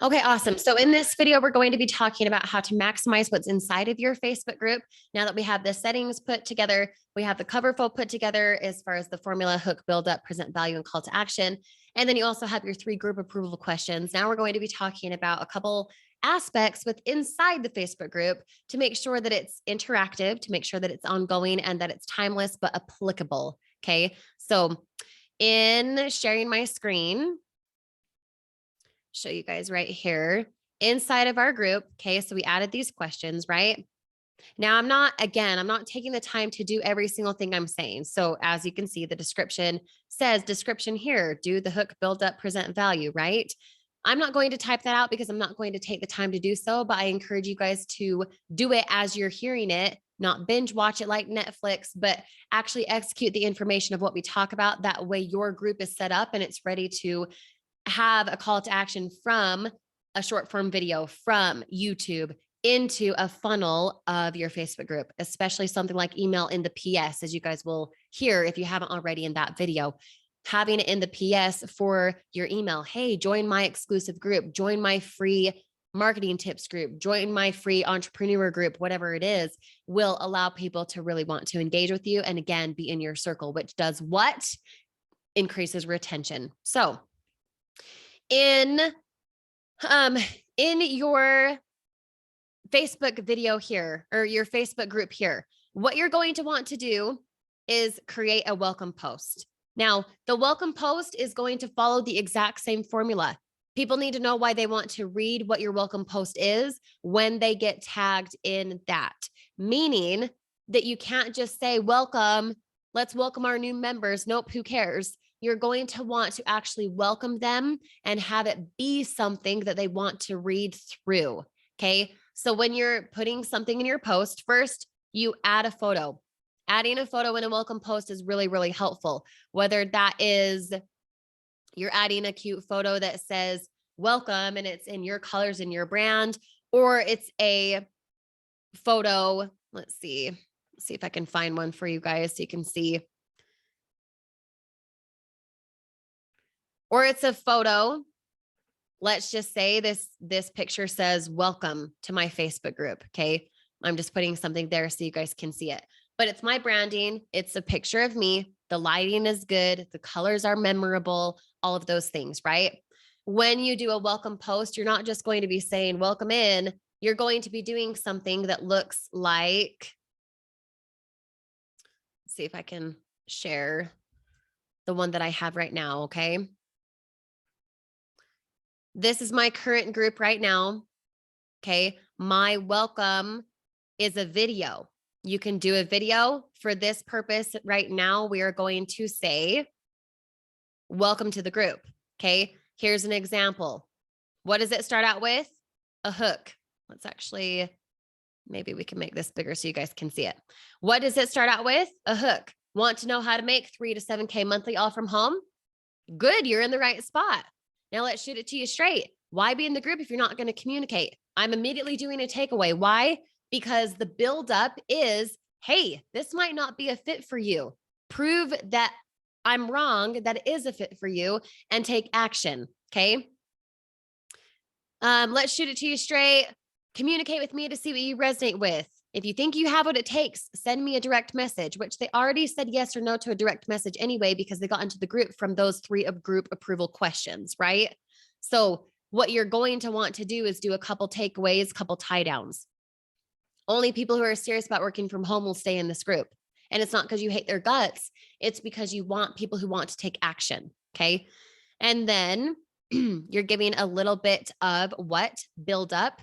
Okay, awesome. So in this video, we're going to be talking about how to maximize what's inside of your Facebook group. Now that we have the settings put together, we have the cover photo put together as far as the formula, hook, build up, present value, and call to action. And then you also have your 3 group approval questions. Now we're going to be talking about a couple aspects with inside the Facebook group to make sure that it's interactive, to make sure that it's ongoing and that it's timeless but applicable. Okay. So in sharing my screen, show you guys right here inside of our group. Okay. So we added these questions, right? Now I'm not taking the time to do every single thing I'm saying. So as you can see, the description says description here, do the hook, build up, present value, right? I'm not going to type that out because I'm not going to take the time to do so, but I encourage you guys to do it as you're hearing it, not binge watch it like Netflix, but actually execute the information of what we talk about. That way your group is set up and it's ready to have a call to action from a short form video from YouTube into a funnel of your Facebook group, especially something like email in the PS, as you guys will hear if you haven't already in that video. Having it in the PS for your email. Hey, join my exclusive group, join my free marketing tips group, join my free entrepreneur group, whatever it is, will allow people to really want to engage with you. And again, be in your circle, which does what? Increases retention. So in your Facebook video here or your Facebook group here, what you're going to want to do is create a welcome post. Now, the welcome post is going to follow the exact same formula. People need to know why they want to read what your welcome post is when they get tagged in that, meaning that you can't just say, welcome, let's welcome our new members. Nope, who cares? You're going to want to actually welcome them and have it be something that they want to read through. Okay. So when you're putting something in your post, first you add a photo. Adding a photo in a welcome post is really, really helpful. Whether that is you're adding a cute photo that says welcome and it's in your colors and your brand, or it's a photo. Let's see if I can find one for you guys so you can see. Or it's a photo. Let's just say this picture says welcome to my Facebook group. Okay. I'm just putting something there so you guys can see it, but it's my branding. It's a picture of me. The lighting is good. The colors are memorable, all of those things, right? When you do a welcome post, you're not just going to be saying welcome in, you're going to be doing something that looks like, let's see if I can share the one that I have right now. Okay. This is my current group right now. Okay. My welcome is a video. You can do a video for this purpose. Right now, we are going to say, welcome to the group. Okay. Here's an example. What does it start out with? A hook. Let's actually, maybe we can make this bigger so you guys can see it. What does it start out with? A hook. Want to know how to make 3 to 7K monthly all from home? Good. You're in the right spot. Now let's shoot it to you straight. Why be in the group if you're not going to communicate? I'm immediately doing a takeaway. Why? Because the buildup is, hey, this might not be a fit for you. Prove that I'm wrong, that it is a fit for you, and take action. Okay. Let's shoot it to you straight. Communicate with me to see what you resonate with. If you think you have what it takes, send me a direct message, which they already said yes or no to a direct message anyway, because they got into the group from those 3 of group approval questions, right? So what you're going to want to do is do a couple takeaways, couple tie downs. Only people who are serious about working from home will stay in this group. And it's not because you hate their guts. It's because you want people who want to take action. Okay. And then you're giving a little bit of what? Build up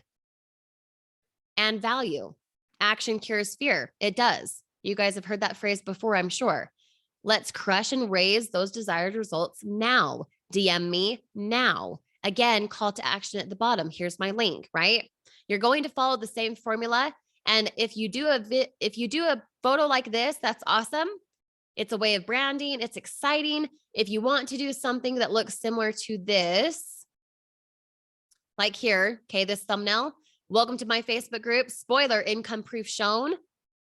and value. Action cures fear. It does. You guys have heard that phrase before, I'm sure. Let's crush and raise those desired results now. DM me now. Again, call to action at the bottom. Here's my link, right? You're going to follow the same formula. And if you do a photo like this, that's awesome. It's a way of branding. It's exciting. If you want to do something that looks similar to this, like here, okay, this thumbnail, welcome to my Facebook group, spoiler, income proof shown.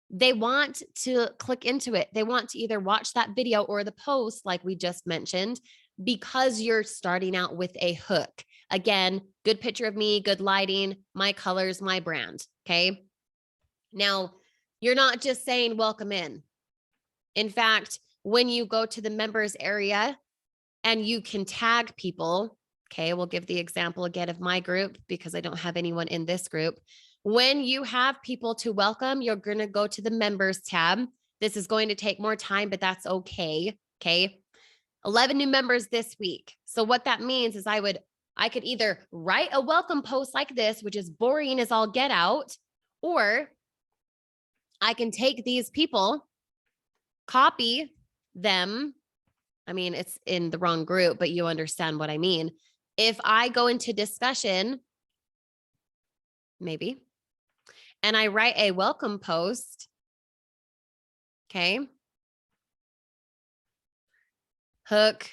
They want to click into it. They want to either watch that video or the post, like we just mentioned, because you're starting out with a hook. Again, Good picture of me, good lighting, my colors, my brand. Okay. Now, you're not just saying welcome in. In fact, when you go to the members area and you can tag people, okay, we'll give the example again of my group because I don't have anyone in this group. When you have people to welcome, you're going to go to the members tab. This is going to take more time, but that's okay. Okay. 11 new members this week. So what that means is I could either write a welcome post like this, which is boring as all get out, or I can take these people, copy them. I mean, it's in the wrong group, but you understand what I mean. If I go into discussion, maybe, and I write a welcome post, okay, hook,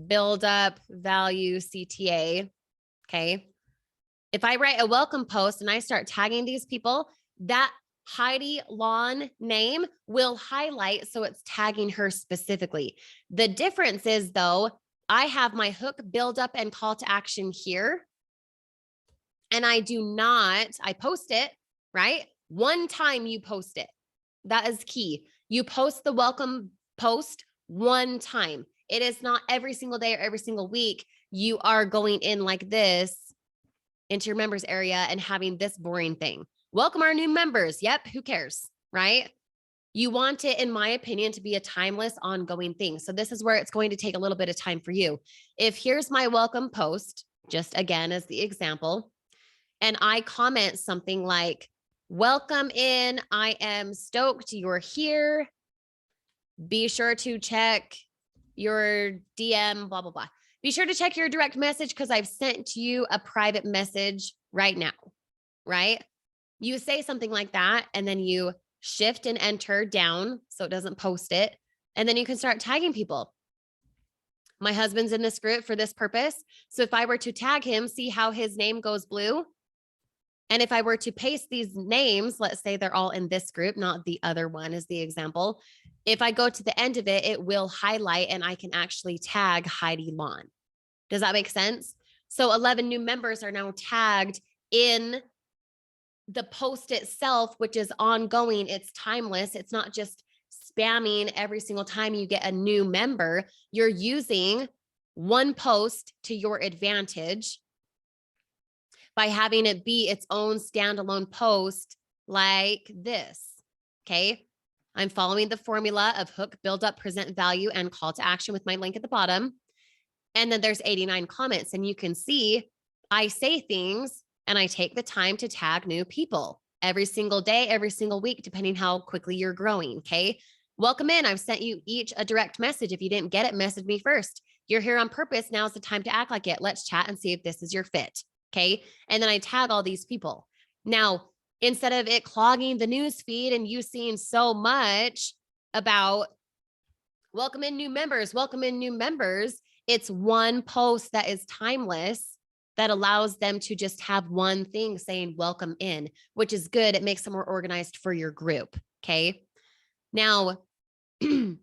build up, value, CTA, okay. If I write a welcome post and I start tagging these people, that Heidi Lawn name will highlight, so it's tagging her specifically. The difference is though, I have my hook, build up, and call to action here. And I post it, right? One time you post it. That is key. You post the welcome post one time. It is not every single day or every single week. You are going in like this into your members area and having this boring thing. Welcome our new members. Yep. Who cares? Right? You want it, in my opinion, to be a timeless, ongoing thing. So this is where it's going to take a little bit of time for you. If here's my welcome post, just again, as the example, and I comment something like, welcome in, I am stoked you're here. Be sure to check your DM, blah, blah, blah. Be sure to check your direct message because I've sent you a private message right now, right? You say something like that, and then you shift and enter down so it doesn't post it. And then you can start tagging people. My husband's in this group for this purpose. So if I were to tag him, see how his name goes blue. And if I were to paste these names, let's say they're all in this group, not the other one as the example. If I go to the end of it, it will highlight and I can actually tag Heidi Lawn. Does that make sense? So 11 new members are now tagged in the post itself, which is ongoing. It's timeless. It's not just spamming every single time you get a new member. You're using one post to your advantage by having it be its own standalone post like this. Okay. I'm following the formula of hook, build up, present value, and call to action with my link at the bottom. And then there's 89 comments, and you can see I say things and I take the time to tag new people every single day, every single week, depending how quickly you're growing. Okay. Welcome in. I've sent you each a direct message. If you didn't get it, message me first. You're here on purpose. Now's the time to act like it. Let's chat and see if this is your fit. Okay. And then I tag all these people. Now, instead of it clogging the news feed and you seeing so much about welcome in new members, it's one post that is timeless that allows them to just have one thing saying welcome in, which is good. It makes them more organized for your group. Okay. Now, in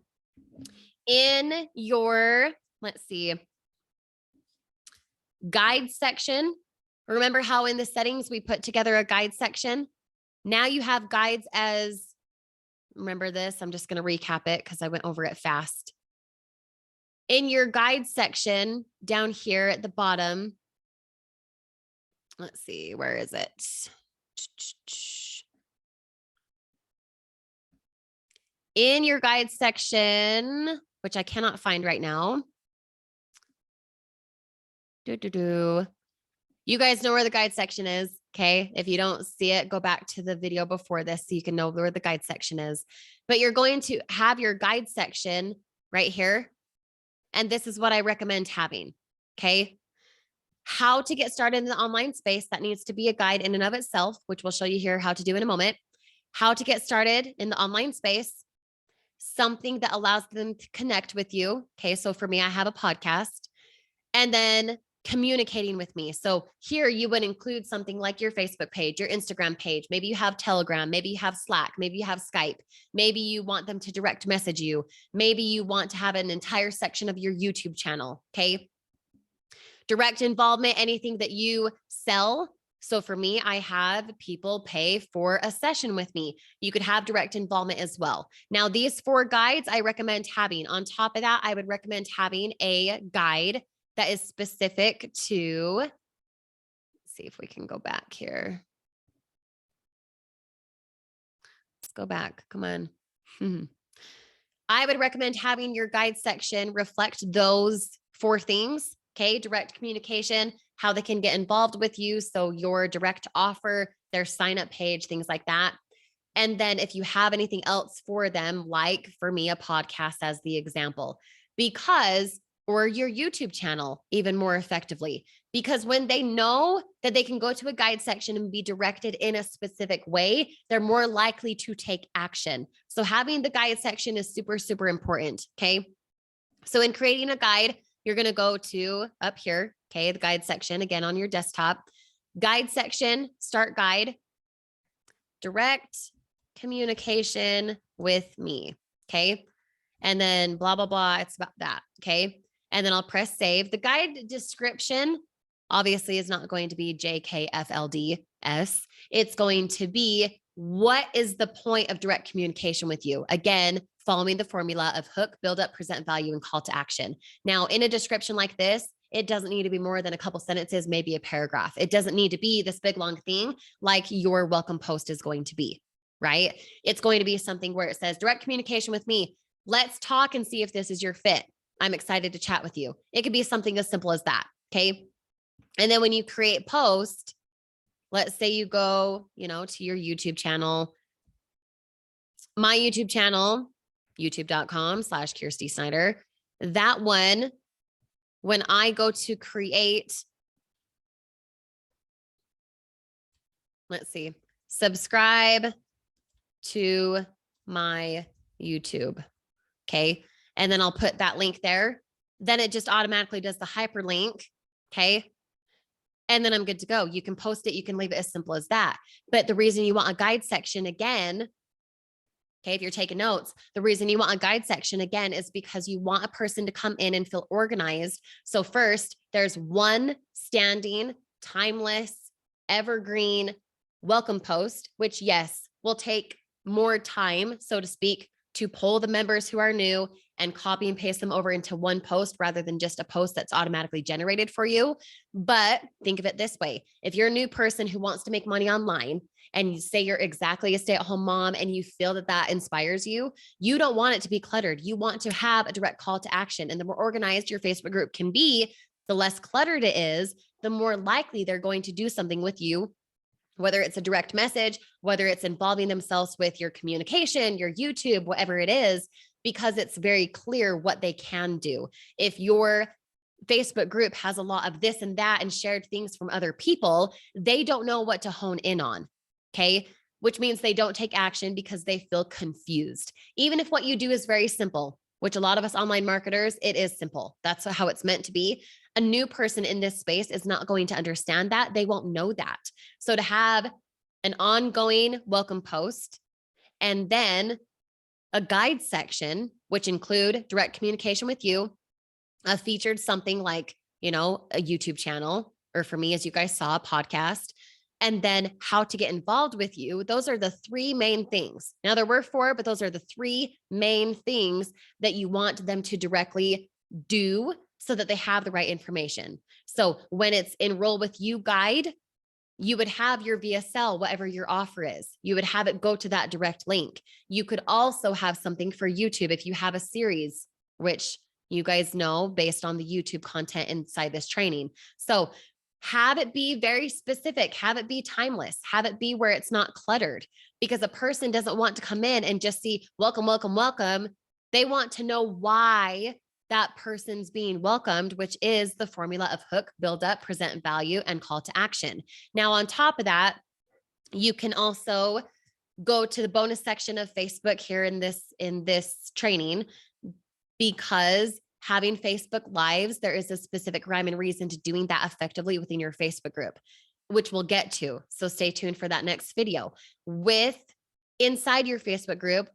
your, let's see, guide section, remember how in the settings we put together a guide section? Now you have guides as, remember this, I'm just going to recap it because I went over it fast. In your guide section down here at the bottom, let's see, where is it? In your guide section, which I cannot find right now. You guys know where the guide section is. Okay. If you don't see it, go back to the video before this so you can know where the guide section is. But you're going to have your guide section right here. And this is what I recommend having. Okay. How to get started in the online space. That needs to be a guide in and of itself, which we'll show you here how to do in a moment. How to get started in the online space. Something that allows them to connect with you. Okay. So for me, I have a podcast. And then communicating with me. So here you would include something like your Facebook page, your Instagram page. Maybe you have Telegram, maybe you have Slack, maybe you have Skype. Maybe you want them to direct message you. Maybe you want to have an entire section of your YouTube channel. Okay. Direct involvement, anything that you sell. So for me, I have people pay for a session with me. You could have direct involvement as well. Now, these 4 guides I recommend having. On top of that, I would recommend having a guide that is specific to, let's see if we can go back here. Let's go back. Come on. I would recommend having your guide section reflect those 4 things. Okay. Direct communication, how they can get involved with you. So your direct offer, their sign up page, things like that. And then if you have anything else for them, like for me, a podcast as the example, or your YouTube channel even more effectively, because when they know that they can go to a guide section and be directed in a specific way, they're more likely to take action. So having the guide section is super, super important. Okay. So in creating a guide, you're going to go to up here. Okay. The guide section again on your desktop, guide section, start guide, direct communication with me. Okay. And then blah, blah, blah. It's about that. Okay. And then I'll press save. The guide description obviously is not going to be JKFLDS. It's going to be, what is the point of direct communication with you? Again, following the formula of hook, build up, present value, and call to action. Now, in a description like this, it doesn't need to be more than a couple sentences, maybe a paragraph. It doesn't need to be this big, long thing like your welcome post is going to be, right? It's going to be something where it says direct communication with me. Let's talk and see if this is your fit. I'm excited to chat with you. It could be something as simple as that. Okay. And then when you create post, let's say you go, to your YouTube channel, my YouTube channel, youtube.com/Kirsty Snyder. That one, when I go to create, let's see, subscribe to my YouTube. Okay. And then I'll put that link there. Then it just automatically does the hyperlink. Okay. And then I'm good to go. You can post it. You can leave it as simple as that. But the reason you want a guide section again, okay, if you're taking notes, the reason you want a guide section again is because you want a person to come in and feel organized. So first, there's one standing, timeless, evergreen welcome post, which yes, will take more time, so to speak, to pull the members who are new and copy and paste them over into one post rather than just a post that's automatically generated for you. But think of it this way. If you're a new person who wants to make money online and you say you're exactly a stay-at-home mom and you feel that that inspires you, you don't want it to be cluttered. You want to have a direct call to action. And the more organized your Facebook group can be, the less cluttered it is, the more likely they're going to do something with you, whether it's a direct message, whether it's involving themselves with your communication, your YouTube, whatever it is, because it's very clear what they can do. If your Facebook group has a lot of this and that and shared things from other people, they don't know what to hone in on. Okay. Which means they don't take action because they feel confused. Even if what you do is very simple, which a lot of us online marketers, it is simple. That's how it's meant to be. A new person in this space is not going to understand that. They won't know that. So to have an ongoing welcome post and then a guide section, which include direct communication with you, featured something like, a YouTube channel, or for me, as you guys saw, a podcast, and then how to get involved with you. Those are the 3 main things. Now there were 4, but those are the 3 main things that you want them to directly do so that they have the right information. So when it's enroll with you guide, you would have your VSL, whatever your offer is. You would have it go to that direct link. You could also have something for YouTube if you have a series, which you guys know based on the YouTube content inside this training. So have it be very specific, have it be timeless, have it be where it's not cluttered, because a person doesn't want to come in and just see welcome, welcome, welcome. They want to know why that person's being welcomed, which is the formula of hook, build up, present value, and call to action. Now, on top of that, you can also go to the bonus section of Facebook here in this training, because having Facebook lives, there is a specific rhyme and reason to doing that effectively within your Facebook group, which we'll get to. So stay tuned for that next video. Inside your Facebook group,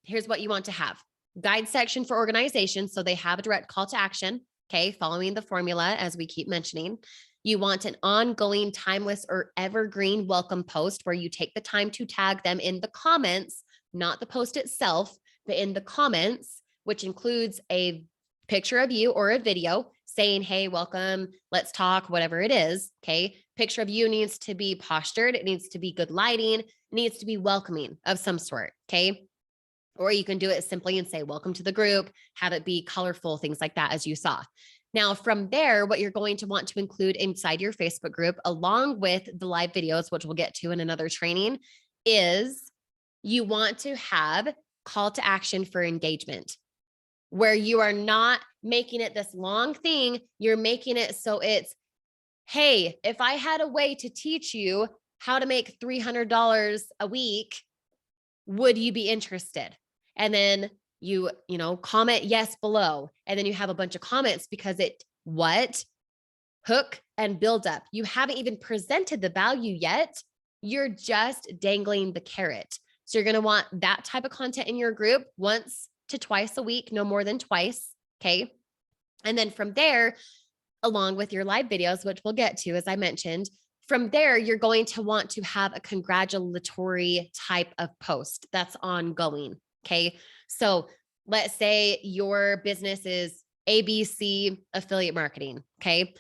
here's what you want to have. Guide section for organization, so they have a direct call to action. Okay. Following the formula, as we keep mentioning, you want an ongoing, timeless, or evergreen welcome post where you take the time to tag them in the comments, not the post itself, but in the comments, which includes a picture of you or a video saying, hey, welcome, let's talk, whatever it is. Okay. Picture of you needs to be postured. It needs to be good lighting. It needs to be welcoming of some sort. Okay. Or you can do it simply and say, welcome to the group, have it be colorful, things like that, as you saw. Now, from there, what you're going to want to include inside your Facebook group, along with the live videos, which we'll get to in another training, is you want to have call to action for engagement, where you are not making it this long thing. You're making it so it's, hey, if I had a way to teach you how to make $300 a week, would you be interested? And then you comment yes below. And then you have a bunch of comments because hook and build up. You haven't even presented the value yet. You're just dangling the carrot. So you're going to want that type of content in your group once to twice a week, no more than twice. Okay. And then from there, along with your live videos, which we'll get to, as I mentioned, from there, you're going to want to have a congratulatory type of post that's ongoing. Okay. So let's say your business is ABC affiliate marketing. Okay.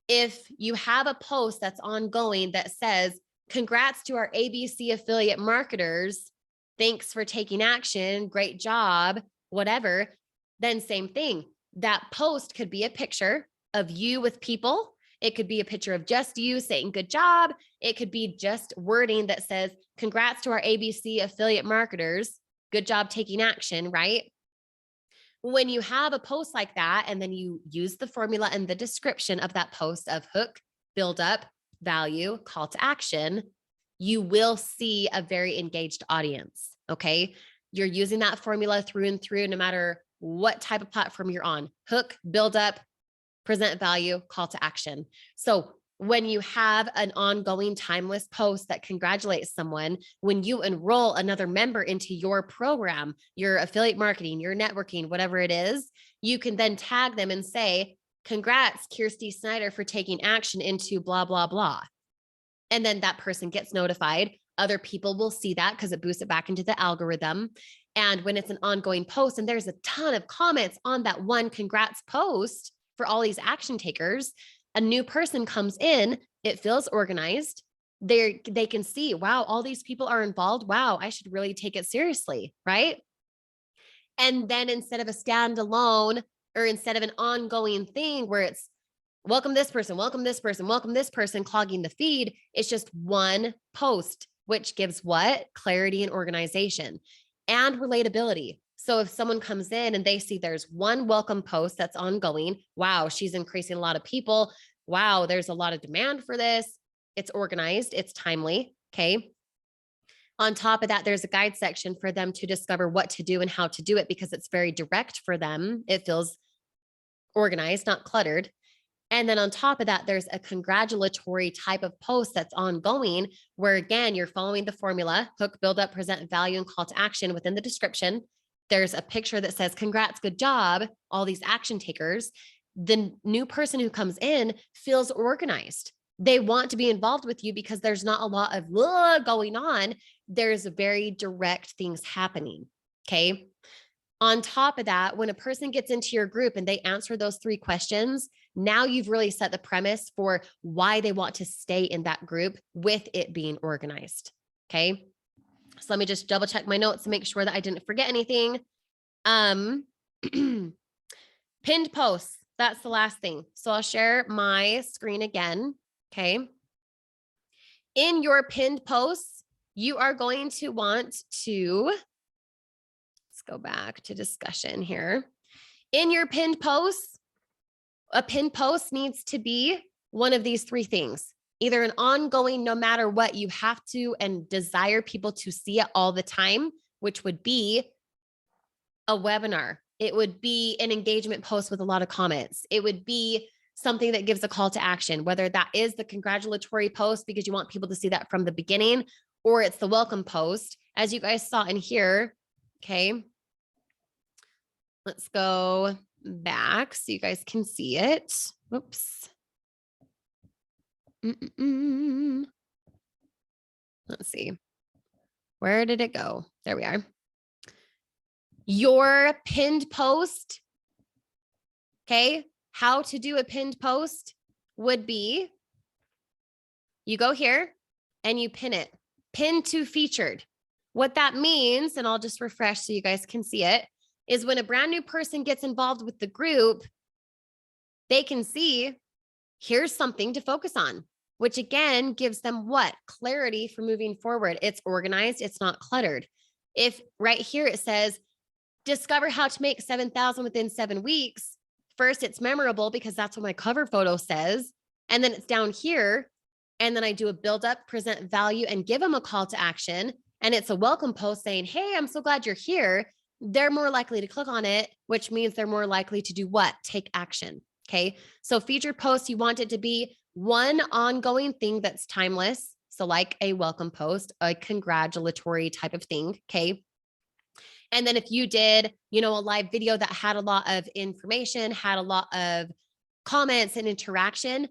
If you have a post that's ongoing that says, congrats to our ABC affiliate marketers, thanks for taking action, great job, whatever, then same thing. That post could be a picture of you with people. It could be a picture of just you saying good job. It could be just wording that says, congrats to our ABC affiliate marketers. Good job taking action, right? When you have a post like that, and then you use the formula and the description of that post of hook, build up, value, call to action, you will see a very engaged audience. Okay. You're using that formula through and through, no matter what type of platform you're on. Hook, build up, present value, call to action. So when you have an ongoing timeless post that congratulates someone, when you enroll another member into your program, your affiliate marketing, your networking, whatever it is, you can then tag them and say, congrats, Kirsty Snyder, for taking action into blah, blah, blah. And then that person gets notified. Other people will see that because it boosts it back into the algorithm. And when it's an ongoing post and there's a ton of comments on that one congrats post for all these action takers, a new person comes in, it feels organized. They can see, wow, all these people are involved. Wow, I should really take it seriously, right? And then instead of a standalone, or instead of an ongoing thing where it's welcome this person, welcome this person, welcome this person, clogging the feed, it's just one post, which gives what? Clarity and organization and relatability. So if someone comes in and they see there's one welcome post that's ongoing, wow, she's increasing a lot of people. Wow, there's a lot of demand for this. It's organized, it's timely. Okay. On top of that, there's a guide section for them to discover what to do and how to do it because it's very direct for them. It feels organized, not cluttered. And then on top of that, there's a congratulatory type of post that's ongoing where, again, you're following the formula, hook, build up, present value, and call to action within the description. There's a picture that says, congrats, good job, all these action takers. The new person who comes in feels organized. They want to be involved with you because there's not a lot of going on. There's very direct things happening. Okay. On top of that, when a person gets into your group and they answer those 3 questions, now you've really set the premise for why they want to stay in that group with it being organized. Okay. So let me just double check my notes to make sure that I didn't forget anything. Pinned posts. That's the last thing. So I'll share my screen again. Okay. In your pinned posts, you are going to want to, let's go back to discussion here. In your pinned posts, a pinned post needs to be one of these 3 things. Either an ongoing, no matter what, you have to and desire people to see it all the time, which would be a webinar. It would be an engagement post with a lot of comments. It would be something that gives a call to action, whether that is the congratulatory post because you want people to see that from the beginning, or it's the welcome post, as you guys saw in here. Okay. Let's go back so you guys can see it. Whoops. Let's see. Where did it go? There we are. Your pinned post. Okay. How to do a pinned post would be you go here and you pin it. Pin to featured. What that means, and I'll just refresh so you guys can see it, is when a brand new person gets involved with the group, they can see here's something to focus on, which again gives them what? Clarity for moving forward. It's organized, it's not cluttered. If right here it says, discover how to make 7,000 within 7 weeks, first it's memorable because that's what my cover photo says. And then it's down here. And then I do a build up, present value, and give them a call to action. And it's a welcome post saying, hey, I'm so glad you're here. They're more likely to click on it, which means they're more likely to do what? Take action. Okay. So featured posts, you want it to be one ongoing thing that's timeless. So like a welcome post, a congratulatory type of thing. Okay. And then if you did, a live video that had a lot of information, had a lot of comments and interaction,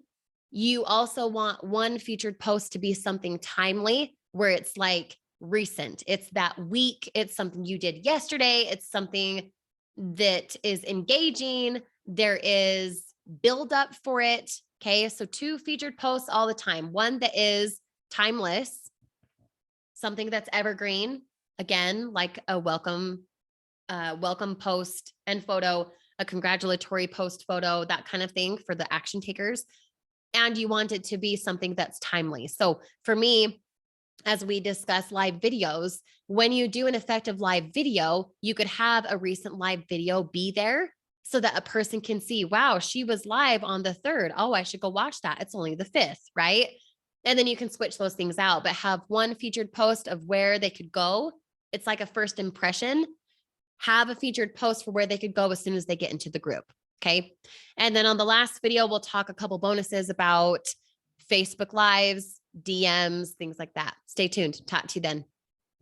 you also want one featured post to be something timely where it's like recent. It's that week. It's something you did yesterday. It's something that is engaging. There is build up for it. Okay. So 2 featured posts all the time. One that is timeless, something that's evergreen. Again, like a welcome post and photo, a congratulatory post photo, that kind of thing for the action takers. And you want it to be something that's timely. So for me, as we discuss live videos, when you do an effective live video, you could have a recent live video be there so that a person can see, wow, she was live on the 3rd. Oh, I should go watch that. It's only the 5th, right? And then you can switch those things out, but have one featured post of where they could go. It's like a first impression. Have a featured post for where they could go as soon as they get into the group. Okay. And then on the last video, we'll talk a couple bonuses about Facebook Lives, DMs, things like that. Stay tuned. Talk to you then.